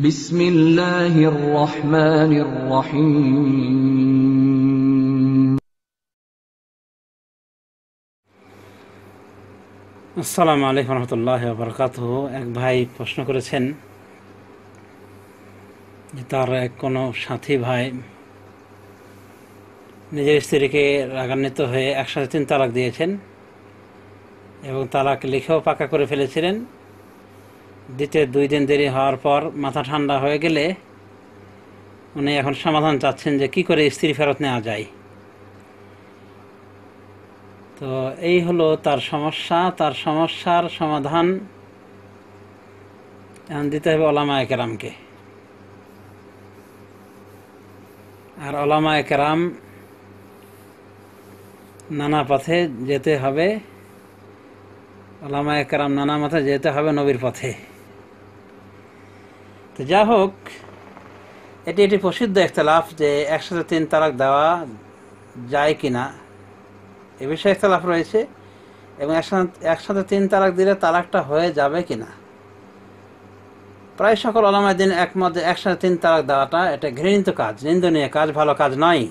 বিসমিল্লাহির রহমানির রহিম। আসসালামু আলাইকুম রহমতুল্লাহ বারকাতুহু। এক ভাই প্রশ্ন করেছেন যে তার কোনো সাথী ভাই নিজের স্ত্রীকে রাগান্বিত হয়ে একসাথে 3 তালাক দিয়েছেন এবং তালাক লিখেও পাকা করে ফেলেছিলেন। দিতে 2 দিন দেরি হওয়ার পর মাথা ঠান্ডা হয়ে গেলে উনি এখন সমাধান চাচ্ছেন যে কি করে স্ত্রী ফেরত নেওয়া যায়। তো এই হলো তার সমস্যা। তার সমস্যার সমাধান এখন দিতে হবে ওলামায়ে কেরামকে। আর ওলামায়ে কেরাম নানা পথে যেতে হবে, ওলামায়ে কেরাম নানা মতে যেতে হবে নবীর পথে। তো যা হোক, এটি প্রসিদ্ধ ইখতিলাফ যে একসাথে 3 তালাক দেওয়া যায় কিনা এ বিষয়ে ইখতিলাফ রয়েছে, এবং একসাথে 3 তালাক দিলে তালাকটা হয়ে যাবে কিনা। প্রায় সকল ওলামায়ে দ্বীন একমত যে একসাথে 3 তালাক দেওয়াটা এটা ঘৃণিত কাজ, নিন্দনীয় কাজ, ভালো কাজ নয়।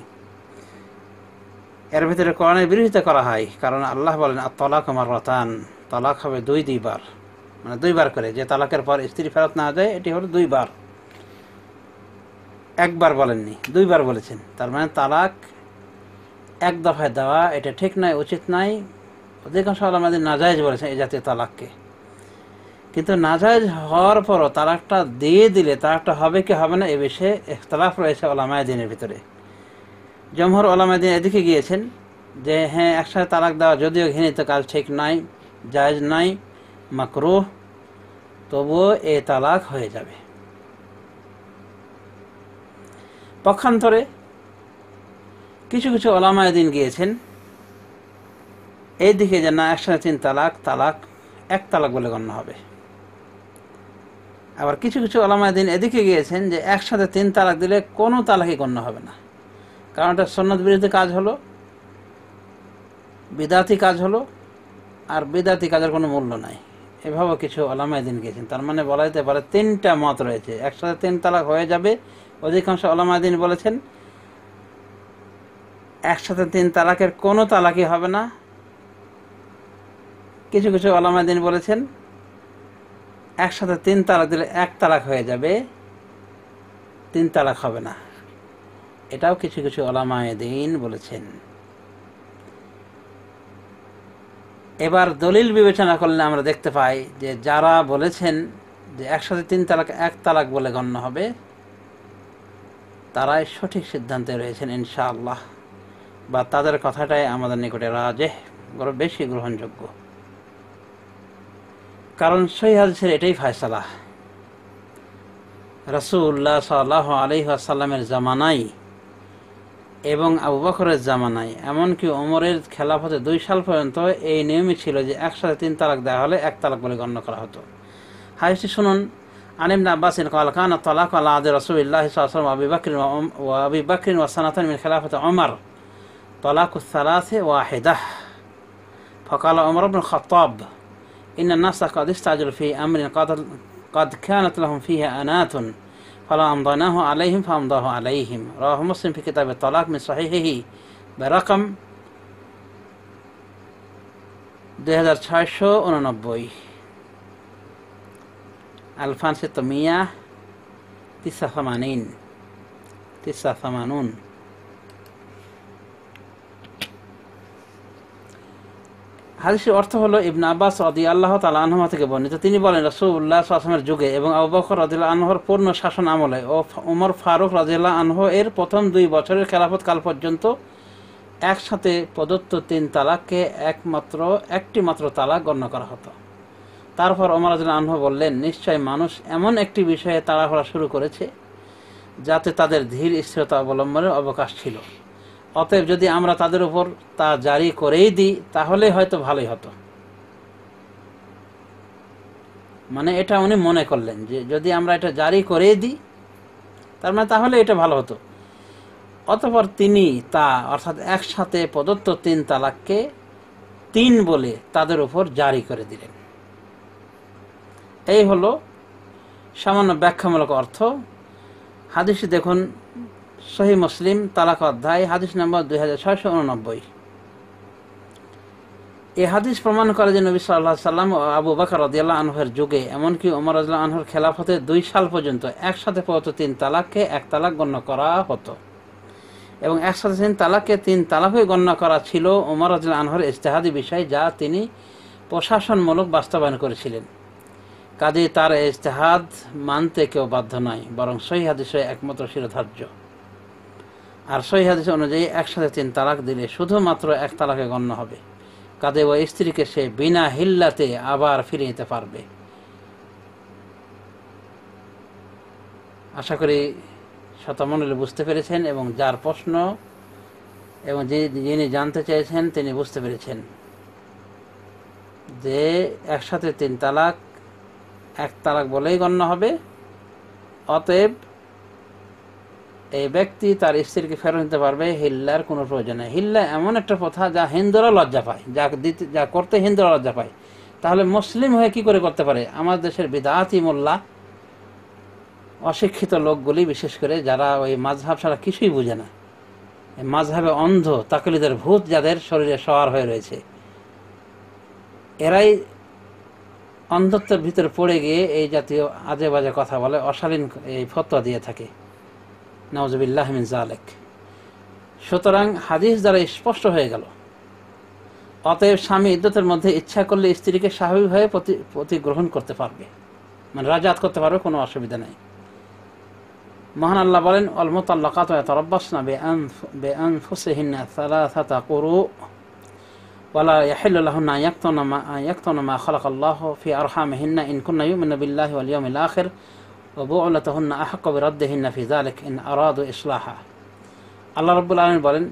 এর ভিতরে কোরআনের বিরোধিতা করা হয়, কারণ আল্লাহ বলেন আত-তালাকু মাররাতান, তালাক হবে 2 বার, মানে 2 বার করে। যে তালাকের পর স্ত্রী ফেরত না যায় এটি হলো 2 বার, একবার বলেননি, 2 বার বলেছেন। তার মানে তালাক এক দফায় দেওয়া এটা ঠিক নয়, উচিত নয়। অধিকাংশ ওলামায়ে দ্বীন নাজায়েজ বলেছেন এই জাতীয় তালাককে। কিন্তু নাজায়েজ হওয়ার পরও তালাকটা দিয়ে দিলে তালাকটা হবে কি হবে না এ বিষয়ে ইখতিলাফ রয়েছে ওলামায়ে দ্বীনের ভিতরে। জমহুর ওলামায়ে দ্বীন এদিকে গিয়েছেন যে হ্যাঁ, একসাথে তালাক দেওয়া যদিও ঘৃণিত কাজ, ঠিক নাই, জায়েজ নাই, মাকরুহ, তবুও এ তালাক হয়ে যাবে। পক্ষান্তরে কিছু কিছু ওলামায়ে দ্বীন গিয়েছেন এই দিকে যে না, একসাথে 3 তালাক, তালাক 1 তালাক বলে গণ্য হবে। আবার কিছু কিছু ওলামায়ে দ্বীন এদিকে গিয়েছেন যে একসাথে 3 তালাক দিলে কোনো তালাকই গণ্য হবে না, কারণ এটা সুন্নাত বিরোধী কাজ হলো, বিদআতি কাজ হলো, আর বিদআতি কাজের কোনো মূল্য নাই। এভাবে কিছু ওলামায়ে দ্বীন গিয়েছেন। তার মানে বলা যেতে পারে 3টা মত রয়েছে, একসাথে 3 তালাক হয়ে যাবে। অধিকাংশ ওলামায়ে দ্বীন বলেছেন একসাথে 3 তালাকের কোনো তালাকই হবে না। কিছু কিছু ওলামায়ে দ্বীন বলেছেন একসাথে 3 তালাক দিলে 1 তালাক হয়ে যাবে, 3 তালাক হবে না। এটাও কিছু কিছু ওলামায়ে দ্বীন বলেছেন। এবার দলিল বিবেচনা করলে আমরা দেখতে পাই যে যারা বলেছেন যে একসাথে 3 তালাক 1 তালাক বলে গণ্য হবে, তারাই সঠিক সিদ্ধান্তে রয়েছেন ইনশাআল্লাহ, বা তাদের কথাটাই আমাদের নিকটে রাজেহ, বেশি গ্রহণযোগ্য। কারণ সহিহ হাদিসের এটাই ফায়সালা। রাসূলুল্লাহ সাল্লাল্লাহু আলাইহি ওয়াসাল্লামের জামানায় এবং আবু বকরের জামানায়, এমনকি ওমরের খেলাফতে 2 সাল পর্যন্ত এই নিয়মই ছিল যে একসাথে 3 তালাক দেওয়া হলে 1 তালাক বলে গণ্য করা হতো। হাদিসটি শুনুন। আন ইবনে আব্বাস قال كان الطلاق على عهد رسول الله صلى الله عليه وسلم وابي بكر وسنة من خلافة عمر طلاق الثلاث واحدة. فقال عمر بن الخطاب إن الناس قد استعجلوا في أمر قد كانت لهم فيها أنات فلا أمضيناه عليهم فأمضاه عليهم. رواه مسلم في كتاب الطلاق من صحيحه برقم 2689 2689. হাদিসের অর্থ হলো ইবনে আব্বাস রাদিয়াল্লাহু তাআলা আনহুমা থেকে বর্ণিত, তিনি বলেন রাসূলুল্লাহ সাল্লাল্লাহু আলাইহি ওয়াসাল্লামের যুগে এবং আবু বকর রাদিয়াল্লাহু আনহুর পূর্ণ শাসন আমলে ও ওমর ফারুক রাদিয়াল্লাহু আনহু এর প্রথম 2 বছরের খেলাফত কাল পর্যন্ত একসাথে প্রদত্ত 3 তালাককে একটি মাত্র তালাক গণ্য করা হতো। তারপর ওমর রাদিয়াল্লাহু আনহু বললেন, নিশ্চয় মানুষ এমন একটি বিষয়ে তাড়াহুড়া শুরু করেছে যাতে তাদের ধীর স্থিরতা অবলম্বনের অবকাশ ছিল। অতএব যদি আমরা তাদের উপর তা জারি করেই দিই তাহলে হয়তো ভালোই হতো। মানে এটা উনি মনে করলেন যে যদি আমরা এটা জারি করেই দিই তার মানে তাহলে এটা ভালো হতো। অতঃপর তিনি তা অর্থাৎ একসাথে প্রদত্ত 3 তালাককে 3 বলে তাদের উপর জারি করে দিলেন। এই হলো সামান্য ব্যাখ্যামূলক অর্থ। হাদিসটি দেখুন সহিহ মুসলিম তালাক অধ্যায় হাদিস নম্বর 2689। এই হাদিস প্রমাণ করে যে নবী সাল্লাল্লাহু আলাইহি সাল্লাম ও আবু বকর রাদিয়াল্লাহু আনহুর যুগে, এমনকি ওমর রাদিয়াল্লাহু আনহুর খেলাফতের 2 সাল পর্যন্ত একসাথে পড়ত 3 তালাককে 1 তালাক গণ্য করা হতো, এবং একসাথে 3 তালাককে 3 তালাকই গণ্য করা ছিল ওমর রাদিয়াল্লাহু আনহুর ইজতিহাদি বিষয়, যা তিনি প্রশাসনমূলক বাস্তবায়ন করেছিলেন। কাজে তার ইজতিহাদ মানতে কেউ বাধ্য নয়, বরং সহিহ হাদিসে একমাত্র শিরোধার্য। আর সহিহ হাদিস অনুযায়ী একসাথে 3 তালাক দিলে শুধুমাত্র 1 তালাকে গণ্য হবে। কাজে ওই স্ত্রীকে সে বিনা হিল্লাতে আবার ফিরে নিতে পারবে। আশা করি শতমণ্ডলী বুঝতে পেরেছেন, এবং যার প্রশ্ন এবং যিনি জানতে চেয়েছেন তিনি বুঝতে পেরেছেন যে একসাথে 3 তালাক 1 তালাক বলেই গণ্য হবে। অতএব এই ব্যক্তি তার স্ত্রীকে ফেরত নিতে পারবে, হিল্লার কোনো প্রয়োজন নেই। হিল্লা এমন একটা প্রথা যা হিন্দুরা লজ্জা পায়, যা করতে হিন্দুরা লজ্জা পায়। তাহলে মুসলিম হয়ে কি করে করতে পারে? আমার দেশের বিদআতি মোল্লা, অশিক্ষিত লোকগুলি, বিশেষ করে যারা ওই মাযহাব ছাড়া কিছুই বুঝে না, মাযহাবে অন্ধ তাকলিদের ভূত যাদের শরীরে সওয়ার হয়ে রয়েছে, এরাই অন্ধত্বের ভিতরে পড়ে গিয়ে এই জাতীয় আজে বাজে কথা বলে, অশালীন এই ফতোয়া দিয়ে থাকে। নাউযুবিল্লাহি মিন যালিক। সুতরাং হাদিস দ্বারা স্পষ্ট হয়ে গেল, অতএব স্বামী ইদ্যতের মধ্যে ইচ্ছা করলে স্ত্রীকে স্বাভাবিকভাবে প্রতিগ্রহণ করতে পারবে, মানে রাজাত করতে পারবে, কোনো অসুবিধা নেই। মহান আল্লাহ বলেন, আল মুতাল্লাকাতু ইয়াতারাব্বাসনা বিআনফুসিহিন্না সালাসাতা কুরু ওয়ালা ইয়াহিল্লু লাহুন্না আন ইয়াকতুমনা মা খালাকাল্লাহু ফি আরহামিহিন্না ইন কুননা ইউমিনু বিল্লাহি ওয়াল ইয়াউমিল আখির ওয়া বুউলাতুহুন্না আহাক্কু বিরাদ্দিহিন্না ফি যালিক ইন আরাদু ইসলাহা। আল্লাহ রাব্বুল আলামিন বলেন,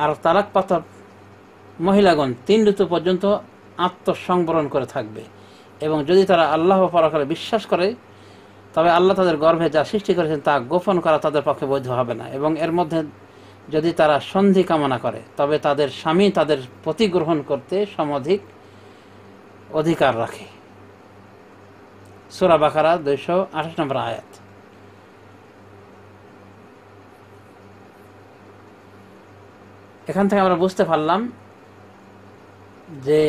আর তালাকপ্রাপ্ত মহিলাগণ 3 ঋতু পর্যন্ত আত্মসংবরণ করে থাকবে, এবং যদি তারা আল্লাহ ও পরকালে বিশ্বাস করে, তবে আল্লাহ তাদের গর্ভে যা সৃষ্টি করেছেন তা গোপন করা তাদের পক্ষে বৈধ হবে না। এবং এর মধ্যে যদি তারা সন্ধি কামনা করে, তবে তাদের স্বামী তাদের প্রতিগ্রহণ করতে সমধিক অধিকার রাখে। সূরা বাকারা 228 নম্বর আয়াত। এখান থেকে আমরা বুঝতে পারলাম যে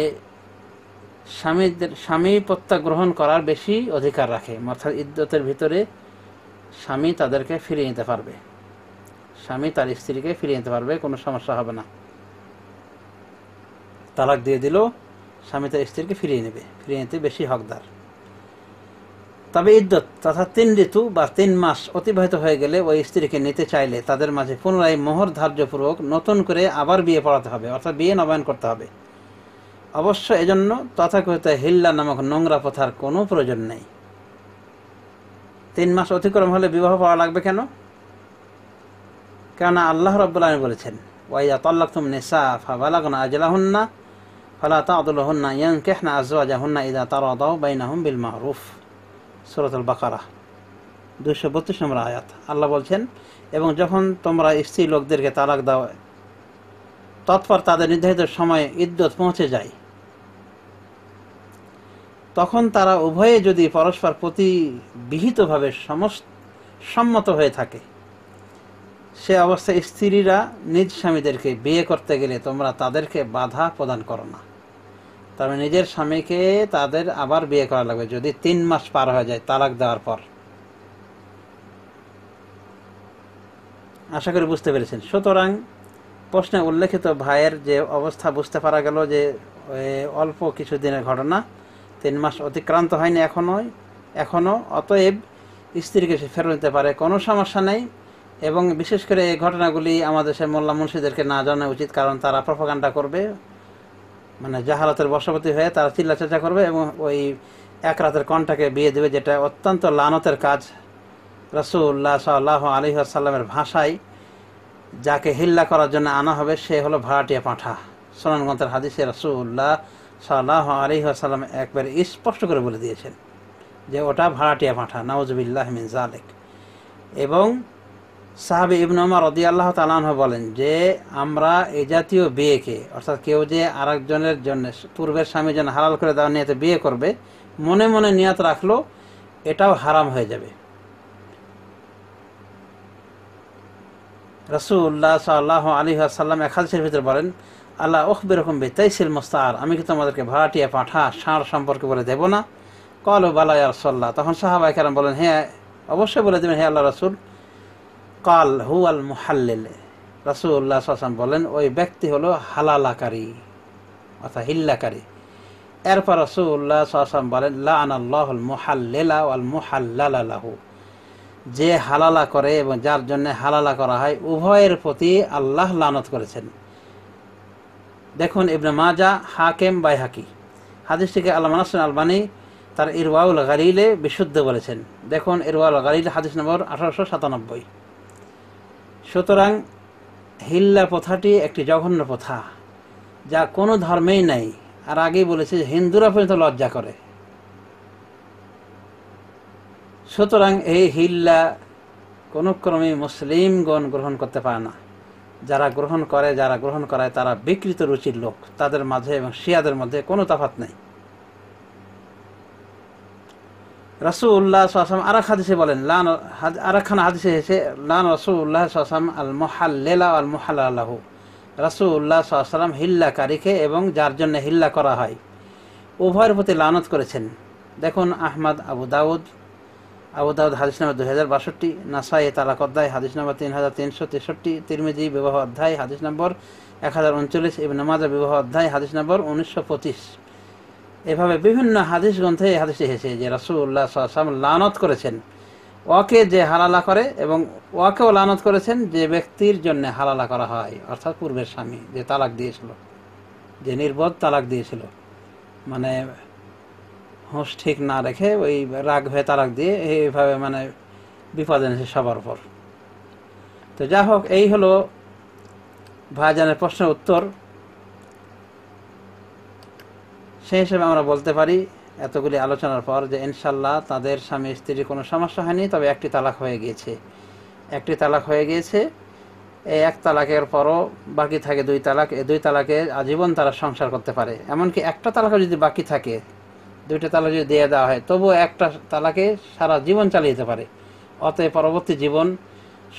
স্বামী প্রত্যাগ্রহণ করার বেশি অধিকার রাখে, অর্থাৎ ইদ্যতের ভিতরে স্বামী তাদেরকে ফিরিয়ে নিতে পারবে, স্বামী তার স্ত্রীকে ফিরিয়ে নিতে পারবে, কোনো সমস্যা হবে না। তালাক দিয়ে দিল, স্বামী তার স্ত্রীকে ফিরিয়ে নিতে বেশি হকদার। তবে ইদ্যত তথা 3 ঋতু বা 3 মাস অতিবাহিত হয়ে গেলে ওই স্ত্রীকে নিতে চাইলে তাদের মাঝে পুনরায় মোহর ধার্যপূর্বক নতুন করে আবার বিয়ে পড়াতে হবে, অর্থাৎ বিয়ে নবায়ন করতে হবে। অবশ্য এজন্য তথাকথিত হিল্লা নামক নোংরা প্রথার কোনো প্রয়োজন নেই। 3 মাস অতিক্রম হলে বিবাহ পড়া লাগবে কেন? কেননা আল্লাহ রাব্বুল আলামিন বলেছেন, ওয়াইযা তাল্লাকতুম নিসা ফাবালাগনা আজলাহুন্না ফালা তা'দুলুহুন্না ইয়ানকিহনা আজওয়াজাহুন্না ইযা তারাদাউ বাইনাহুম বিল মা'রুফ। সূরাতুল বাকারা 232 নম্বর আয়াত। আল্লাহ বলছেন, এবং যখন তোমরা স্ত্রী লোকদেরকে তালাক দাও, তৎপর তাদের নির্ধারিত সময়ে ইদ্যত পৌঁছে যায়, তখন তারা উভয়ে যদি পরস্পর প্রতিবিহিতভাবে সম্মত হয়ে থাকে, সে অবস্থায় স্ত্রীরা নিজ স্বামীদেরকে বিয়ে করতে গেলে তোমরা তাদেরকে বাধা প্রদান করো না। তবে নিজের স্বামীকে তাদের আবার বিয়ে করা লাগবে যদি 3 মাস পার হয়ে যায় তালাক দেওয়ার পর। আশা করি বুঝতে পেরেছেন। সুতরাং প্রশ্নে উল্লেখিত ভাইয়ের যে অবস্থা বুঝতে পারা গেল যে অল্প কিছুদিনের ঘটনা, 3 মাস অতিক্রান্ত হয়নি এখনো, অতএব স্ত্রীকে সে ফেরত নিতে পারে, কোনো সমস্যা নেই। এবং বিশেষ করে এই ঘটনাগুলি আমাদের দেশের মোল্লা মুন্সিদেরকে না জানা উচিত, কারণ তারা প্রপাগান্ডা করবে, মানে জাহালাতের বশবর্তী হয়ে তারা চিল্লাচাচা করবে এবং ওই 1 রাতের কন্টাকে বিয়ে দেবে, যেটা অত্যন্ত লানতের কাজ। রাসূলুল্লাহ সাল্লাল্লাহু আলাইহি ওয়াসাল্লামের ভাষায় যাকে হিল্লা করার জন্য আনা হবে সে হলো ভাড়াটিয়া পাঁঠা। সুনান গ্রন্থের হাদিসে রাসূলুল্লাহ সাল্লাল্লাহু আলাইহি ওয়াসাল্লাম একবার স্পষ্ট করে বলে দিয়েছেন যে ওটা ভাড়াটিয়া পাঁঠা, নাউযুবিল্লাহি মিন যালিক। এবং সাহাবী ইবনে ওমর রাদিয়াল্লাহু তাআলা আনহু বলেন যে আমরা এই জাতীয় বিয়েকে, অর্থাৎ কেউ যে আরেকজনের জন্য পূর্বের স্বামীর জন্য হালাল করে দেওয়ার নিয়তে বিয়ে করবে, মনে মনে নিয়ত রাখলো, এটাও হারাম হয়ে যাবে। রাসূলুল্লাহ সাল্লাল্লাহু আলাইহি ওয়াসাল্লাম এক হাদিসের ভিতরে বলেন, আল্লাহ উখবিরুকুম বিতাইসিল মুস্তাআর, আমি কি তোমাদেরকে ভাড়াটিয়া পাঁঠা ষাঁড় সম্পর্কে বলে দেব না? ক্বালু বালা ইয়া রাসূলুল্লাহ, তখন সাহাবায়ে কেরাম বলেন, হ্যাঁ অবশ্যই বলে দেবেন হে আল্লাহ রাসূল। কাল হুয়াল মুহাল্লিল, রাসূলুল্লাহ সাল্লাল্লাহু আলাইহি ওয়াসাল্লাম বলেন ওই ব্যক্তি হলো হালালাকারী অর্থাৎ হিল্লাকারী। এরপর রাসূলুল্লাহ সাল্লাল্লাহু আলাইহি ওয়াসাল্লাম বলেন লাআনাল্লাহুল মুহাল্লিলা ওয়াল মুহাল্লালা লাহু, যে হালালা করে এবং যার জন্য হালালা করা হয় উভয়ের প্রতি আল্লাহ লানত করেছেন। দেখুন ইবনে মাজাহ, হাকিম, বাইহাকি হাদিসটিকে আল্লামা নাসির আলবানী তার ইরওয়াউল গালিলে বিশুদ্ধ বলেছেন। দেখুন ইরওয়াউল গালিল হাদিস নম্বর 1897। সুতরাং হিল্লা প্রথাটি একটি জঘন্য প্রথা, যা কোনো ধর্মেই নাই। আর আগেই বলেছে যে হিন্দুরা পর্যন্ত লজ্জা করে। সুতরাং এই হিল্লা কোনো ক্রমে মুসলিমগণ গ্রহণ করতে পারে না। যারা গ্রহণ করায় তারা বিকৃত রুচির লোক, তাদের মাঝে এবং শিয়াদের মধ্যে কোনো তফাৎ নেই। রাসূলুল্লাহ সাল্লাল্লাহু আলাইহি ওয়াসাল্লাম আরেক হাদিসে বলেন, আরেকখানা হাদিসে এসেছে লান রাসূলুল্লাহ সাল্লাল্লাহু আলাইহি ওয়াসাল্লাম আল মুহাল্লিলা ওয়াল মুহাল্লালা লাহু, রাসূলুল্লাহ সাল্লাল্লাহু আলাইহি ওয়াসাল্লাম হিল্লাকারীকে এবং যার জন্য হিল্লা করা হয় উভয়ের প্রতি লানত করেছেন। দেখুন আহমদ, আবু দাউদ হাদিস নম্বর 2062, নাসাই তালাক অধ্যায় হাদিস নম্বর 3363, তিরমিজি বিবাহ অধ্যায় হাদিস নম্বর 1039, ইবনে মাজাহ বিবাহ অধ্যায় হাদিস নম্বর 1925। এভাবে বিভিন্ন হাদিস গ্রন্থে এই হাদিসটি এসেছে যে রাসূলুল্লাহ সাল্লাল্লাহু আলাইহি ওয়াসাল্লাম লানত করেছেন ওকে যে হালালা করে, এবং ওকেও লানত করেছেন যে ব্যক্তির জন্য হালালা করা হয়, অর্থাৎ পূর্বের স্বামী যে তালাক দিয়েছিল, যে নির্বোধ তালাক দিয়েছিল, মানে হোশ ঠিক না রেখে ওই রাগ হয়ে তালাক দিয়ে এইভাবে মানে বিপদ এনেছে সবার উপর। তো যা হোক, এই হলো ভাইজানের প্রশ্নের উত্তর। সেই হিসেবে আমরা বলতে পারি এতগুলি আলোচনার পর যে ইনশাল্লাহ তাদের স্বামী স্ত্রীর কোনো সমস্যা হয়নি, তবে একটি তালাক হয়ে গিয়েছে। এই এক তালাকের পরও বাকি থাকে 2 তালাক। এই 2 তালাকে আজীবন তারা সংসার করতে পারে। এমনকি একটা তালাকও যদি বাকি থাকে, 2টা তালাক যদি দিয়ে দেওয়া হয়, তবুও একটা তালাকে সারা জীবন চালিয়ে যেতে পারে। অতএব পরবর্তী জীবন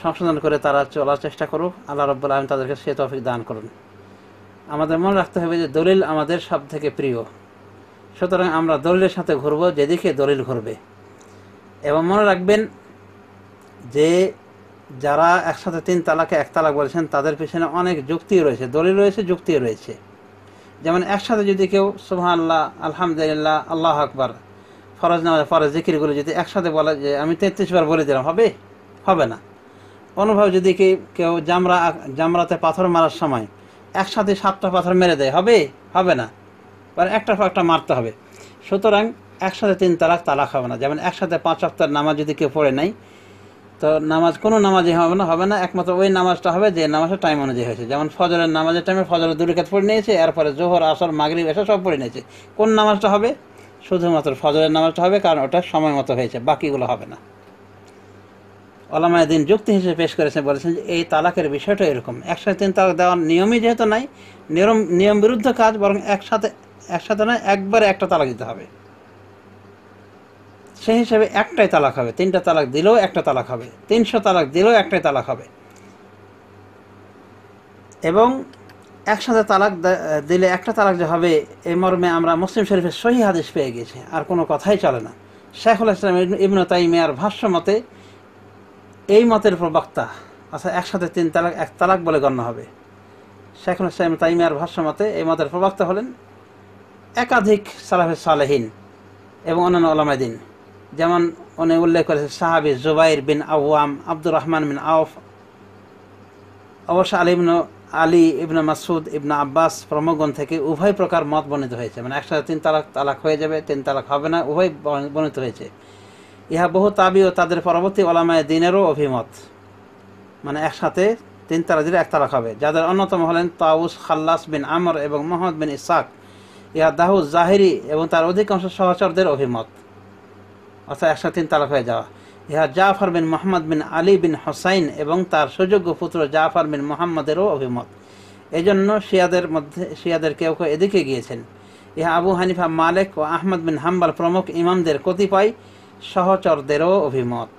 সংশোধন করে তারা চলার চেষ্টা করুক। আল্লাহ রাব্বুল আলামিন তাদেরকে সে তৌফিক দান করুন। আমাদের মনে রাখতে হবে যে দলিল আমাদের সব থেকে প্রিয়, সুতরাং আমরা দলিলের সাথে ঘুরবো যেদিকে দলিল ঘুরবে। এবং মনে রাখবেন যে যারা একসাথে 3 তালাকে 1 তালাক বলেছেন তাদের পিছনে অনেক যুক্তি রয়েছে, দলিল রয়েছে, যুক্তি রয়েছে। যেমন একসাথে যদি কেউ সুবহানাল্লাহ, আলহামদুলিল্লাহ, আল্লাহু আকবার, ফরজ নামাজ ফরজ জিকিরগুলো যদি একসাথে বলে যে আমি 33 বার বলে দিলাম, হবে না। অনুভব যদি কেউ জামরাতে পাথর মারার সময় একসাথে 7টা পাথর মেরে দেয়, হবে না, একটা পর একটা মারতে হবে। সুতরাং একসাথে 3 তালাক হবে না। যেমন একসাথে 5 ওয়াক্তের নামাজ যদি কেউ পড়ে নাই, তো কোনো নামাজই হবে না, একমাত্র ওই নামাজটা হবে যে নামাজের টাইম অনুযায়ী হয়েছে। যেমন ফজরের নামাজের টাইমে ফজরের 2 রাকাত পড়ে নিয়েছে, এরপরে জোহর, আসর, মাগরিব, এসা সব পড়ে নিয়েছে। কোন নামাজটা হবে? শুধুমাত্র ফজরের নামাজটা হবে, কারণ ওটা সময় মতো হয়েছে, বাকিগুলো হবে না। উলামায়ে দ্বীন যুক্তি হিসেবে পেশ করেছেন, বলেছেন যে এই তালাকের বিষয়টা এরকম, একসাথে 3 তালাক দেওয়ার নিয়মই যেহেতু নাই, নিয়ম বিরুদ্ধ কাজ, বরং একসাথে নয়, একবারে একটা তালাক দিতে হবে। সেই হিসাবে একটাই তালাক হবে। 3টা তালাক দিলেও একটা তালাক হবে, 300 তালাক দিলেও একটাই তালাক হবে। এবং একসাথে তালাক দিলে একটা তালাক যে হবে, এই মর্মে আমরা মুসলিম শরীফের সহিহ হাদিস পেয়ে গেছি, আর কোনো কথাই চলে না। শাইখুল ইসলাম ইবনে তাইমিয়ার ভাষ্য মতে এই মতের প্রবক্তা, আচ্ছা একসাথে 3 তালাক 1 তালাক বলে গণ্য হবে। শাইখুল ইসলাম ইবনে তাইমিয়ার ভাষ্য মতে এই মতের প্রবক্তা হলেন একাধিক সালাফে সালেহিন এবং অন্যান্য উলামায়ে দ্বীন। যেমন উনি উল্লেখ করেছেন সাহাবী জুবাইর বিন আওয়াম, আব্দুর রহমান বিন আউফ, অবশ্য আলী ইবনে মাসউদ, ইবনে আব্বাস প্রমুখগণ থেকে উভয় প্রকার মত বর্ণিত হয়েছে। মানে একসাথে 3 তালাক হয়ে যাবে, 3 তালাক হবে না, উভয় বর্ণিত হয়েছে। ইহা বহু তাবি ও তাদের পরবর্তী উলামায়ে দ্বীনেরও অভিমত। মানে একসাথে 3 তালাক দিলে 1 তালাক হবে। যাদের অন্যতম হলেন তাউস, খাল্লাস বিন আমর এবং মুহাম্মদ বিন ইসহাক। ইহা দাউদ জাহিরি এবং তার অধিকাংশ সহচরদের অভিমত, অর্থাৎ একসাথে 3 তালাক হয়ে যাওয়া। ইহা জাফর বিন মুহাম্মদ বিন আলী বিন হোসাইন এবং তার সুযোগ্য পুত্র জাফর বিন মুহাম্মদেরও অভিমত। এই জন্য শিয়াদের কেউ এদিকে গিয়েছেন। ইহা আবু হানিফা, মালিক ও আহমদ বিন হাম্বল প্রমুখ ইমামদের কতিপয় সহচরদেরও অভিমত।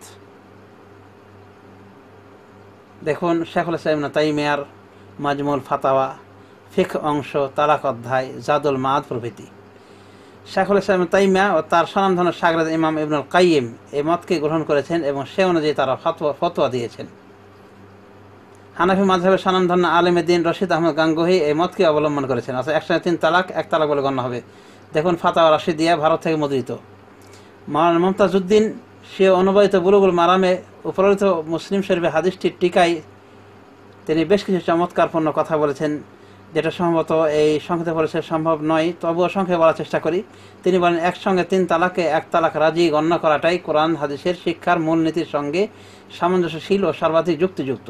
দেখুন শেখুল ইসলাম ইবনে তাইমিয়ার মাজমুল ফাতাওয়া, ফিকহ অংশ, তালাক অধ্যায়, জাদুল মাআদ প্রভৃতি। শেখুল ইসলাম ইবনে তাইমিয়া ও তার স্বনামধন্য শাগরেদ ইমাম ইবনুল কাইয়িম এই মতকে গ্রহণ করেছেন এবং সে অনুযায়ী তারা ফতোয়া দিয়েছেন। হানাফি মাযহাবের স্বনামধন্য আলেমে দ্বীন রশিদ আহমদ গাঙ্গুহি এই মতকে অবলম্বন করেছেন, অর্থাৎ একসাথে 3 তালাক 1 তালাক বলে গণ্য হবে। দেখুন ফাতাওয়া রাশিদিয়া, ভারত থেকে মুদ্রিত। মাওলানা মুমতাজউদ্দিন সে অনুবাদিত বুলুগুল মারামে উপরোক্ত মুসলিম শরীফে হাদিসটির টিকায় তিনি বেশ কিছু চমৎকারপূর্ণ কথা বলেছেন, যেটা সম্ভবত এই সংক্ষেপে বলেছে সম্ভব নয়, তবুও সংক্ষেপে বলার চেষ্টা করি। তিনি বলেন, একসঙ্গে 3 তালাকে 1 তালাক রাজি গণ্য করাটাই কোরআন হাদিসের শিক্ষার মূলনীতির সঙ্গে সামঞ্জস্যশীল ও সর্বাধিক যুক্তিযুক্ত।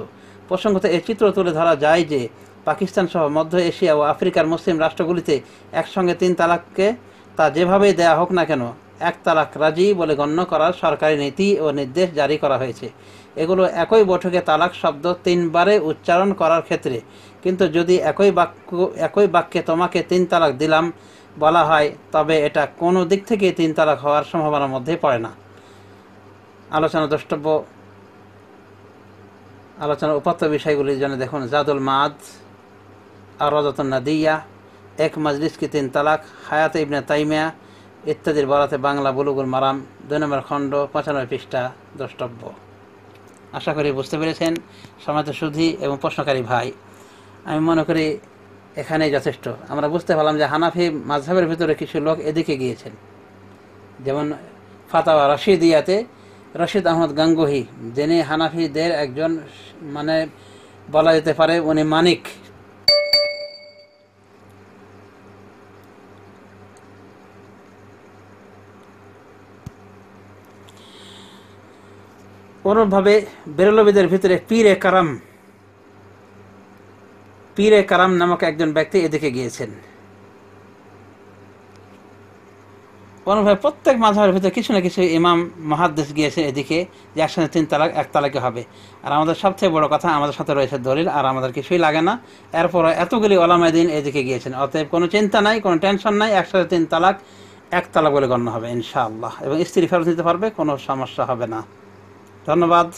প্রসঙ্গত এই চিত্র তুলে ধরা যায় যে পাকিস্তান সহ মধ্য এশিয়া ও আফ্রিকার মুসলিম রাষ্ট্রগুলিতে একসঙ্গে 3 তালাককে তা যেভাবেই দেয়া হোক না কেন 1 তালাক রাজি বলে গণ্য করার সরকারি নীতি ও নির্দেশ জারি করা হয়েছে। এগুলো একই বৈঠকে তালাক শব্দ 3 বারে উচ্চারণ করার ক্ষেত্রে। কিন্তু যদি একই বাক্যে তোমাকে 3 তালাক দিলাম বলা হয়, তবে এটা কোনো দিক থেকে 3 তালাক হওয়ার সম্ভাবনার মধ্যে পড়ে না। আলোচনার উপাত্ত বিষয়গুলির জন্য দেখুন জাদুল মাআদ, আর রওজাতুন নাদিয়া, এক মজলিস কি 3 তালাক, হায়াতে ইবনে তাইমিয়া ইত্যাদির বরাতে বাংলা বুলুগুল মারাম 2 নম্বর খণ্ড 95 পৃষ্ঠা দ্রষ্টব্য। আশা করি বুঝতে পেরেছেন সম্মানিত সুধী এবং প্রশ্নকারী ভাই। আমি মনে করি এখানেই যথেষ্ট। আমরা বুঝতে পারলাম যে হানাফি মাযহাবের ভিতরে কিছু লোক এদিকে গিয়েছেন, যেমন ফাতাওয়া রাশিদিয়াতে রশিদ আহমদ গাঙ্গুহি, যিনি হানাফিদের একজন মানে বলা যেতে পারে উনি মানিক। অনুরূপভাবে বেরলভীদের ভিতরে পীরে কারাম নামক একজন ব্যক্তি এদিকে গিয়েছেন। অনুরূপভাবে প্রত্যেক মাযহাবের ভিতরে কিছু না কিছু ইমাম মুহাদ্দিস গিয়েছে এদিকে যে একসাথে 3 তালাক 1 তালাকে হবে। আর আমাদের সবচেয়ে বড় কথা, আমাদের সাথে রয়েছে দলিল, আর আমাদের কিছুই লাগে না। এরপর এতগুলি ওলামায়ে দ্বীন এদিকে গিয়েছেন, অতএব কোনো চিন্তা নাই, কোনো টেনশন নাই, একসাথে 3 তালাক 1 তালাক বলে গণ্য হবে ইনশাআল্লাহ, এবং স্ত্রী ফেরত নিতে পারবে, কোনো সমস্যা হবে না। ধন্যবাদ।